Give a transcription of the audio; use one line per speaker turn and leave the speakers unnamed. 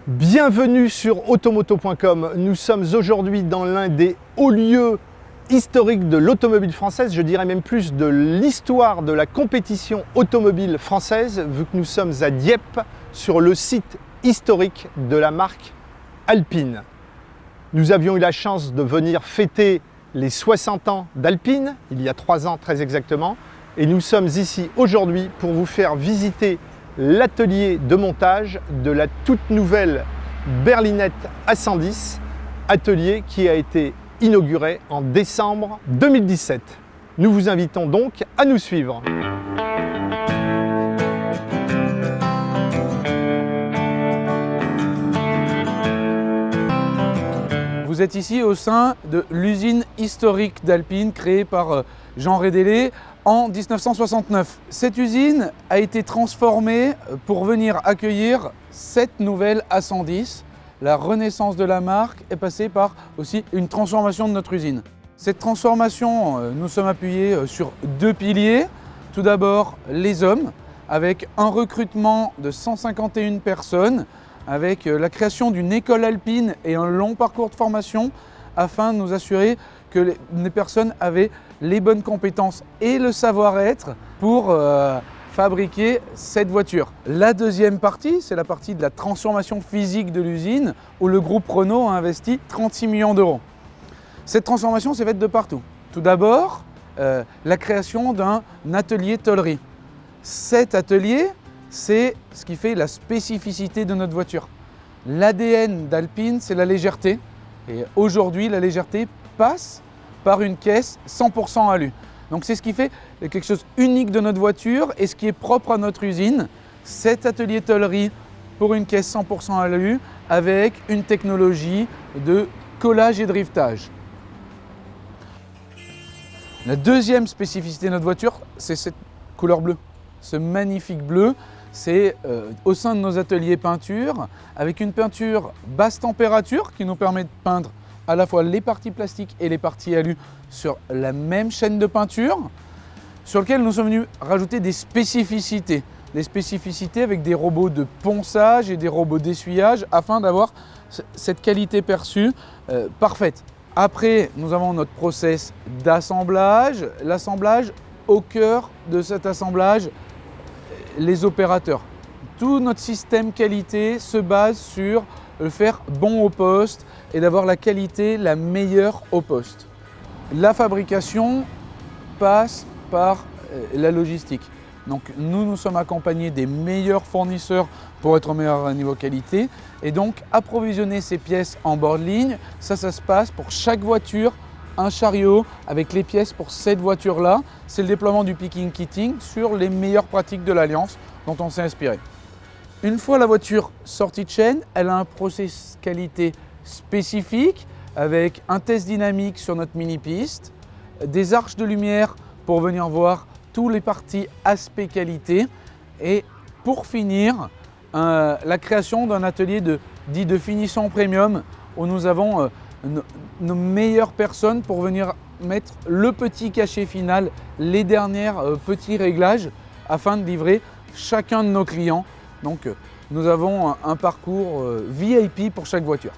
Bienvenue sur automoto.com. Nous sommes aujourd'hui dans l'un des hauts lieux historiques de l'automobile française, je dirais même plus de l'histoire de la compétition automobile française, vu que nous sommes à Dieppe, sur le site historique de la marque Alpine. Nous avions eu la chance de venir fêter les 60 ans d'Alpine, il y a 3 ans très exactement, et nous sommes ici aujourd'hui pour vous faire visiter l'atelier de montage de la toute nouvelle berlinette A110, atelier qui a été inauguré en décembre 2017. Nous vous invitons donc à nous suivre.
Vous êtes ici au sein de l'usine historique d'Alpine créée par Jean Rédélé en 1969. Cette usine a été transformée pour venir accueillir cette nouvelle A110. La renaissance de la marque est passée par aussi une transformation de notre usine. Cette transformation, nous sommes appuyés sur 2 piliers. Tout d'abord, les hommes, avec un recrutement de 151 personnes, avec la création d'une école alpine et un long parcours de formation afin de nous assurer que les personnes avaient les bonnes compétences et le savoir-être pour fabriquer cette voiture. La deuxième partie, c'est la partie de la transformation physique de l'usine où le groupe Renault a investi 36 millions d'euros. Cette transformation s'est faite de partout. Tout d'abord, la création d'un atelier tôlerie. Cet atelier, c'est ce qui fait la spécificité de notre voiture. L'ADN d'Alpine, c'est la légèreté. Et aujourd'hui, la légèreté passe par une caisse 100% alu. Donc c'est ce qui fait quelque chose unique de notre voiture et ce qui est propre à notre usine. Cet atelier tôlerie pour une caisse 100% alu avec une technologie de collage et de rivetage. La deuxième spécificité de notre voiture, c'est cette couleur bleue. Ce magnifique bleu, c'est au sein de nos ateliers peinture, avec une peinture basse température qui nous permet de peindre à la fois les parties plastiques et les parties alu sur la même chaîne de peinture, sur lequel nous sommes venus rajouter des spécificités. Des spécificités avec des robots de ponçage et des robots d'essuyage afin d'avoir cette qualité perçue parfaite. Après, nous avons notre process d'assemblage. L'assemblage, au cœur de cet assemblage, les opérateurs. Tout notre système qualité se base sur le faire bon au poste et d'avoir la qualité la meilleure au poste. La fabrication passe par la logistique. Donc nous sommes accompagnés des meilleurs fournisseurs pour être au meilleur niveau qualité et donc approvisionner ces pièces en bord de ligne, ça se passe pour chaque voiture, un chariot avec les pièces pour cette voiture-là. C'est le déploiement du picking kitting sur les meilleures pratiques de l'Alliance dont on s'est inspiré. Une fois la voiture sortie de chaîne, elle a un process qualité spécifique avec un test dynamique sur notre mini-piste, des arches de lumière pour venir voir tous les parties aspect qualité et pour finir, la création d'un atelier dit de finition premium où nous avons nos meilleures personnes pour venir mettre le petit cachet final, les derniers petits réglages afin de livrer chacun de nos clients. Donc nous avons un parcours VIP pour chaque voiture.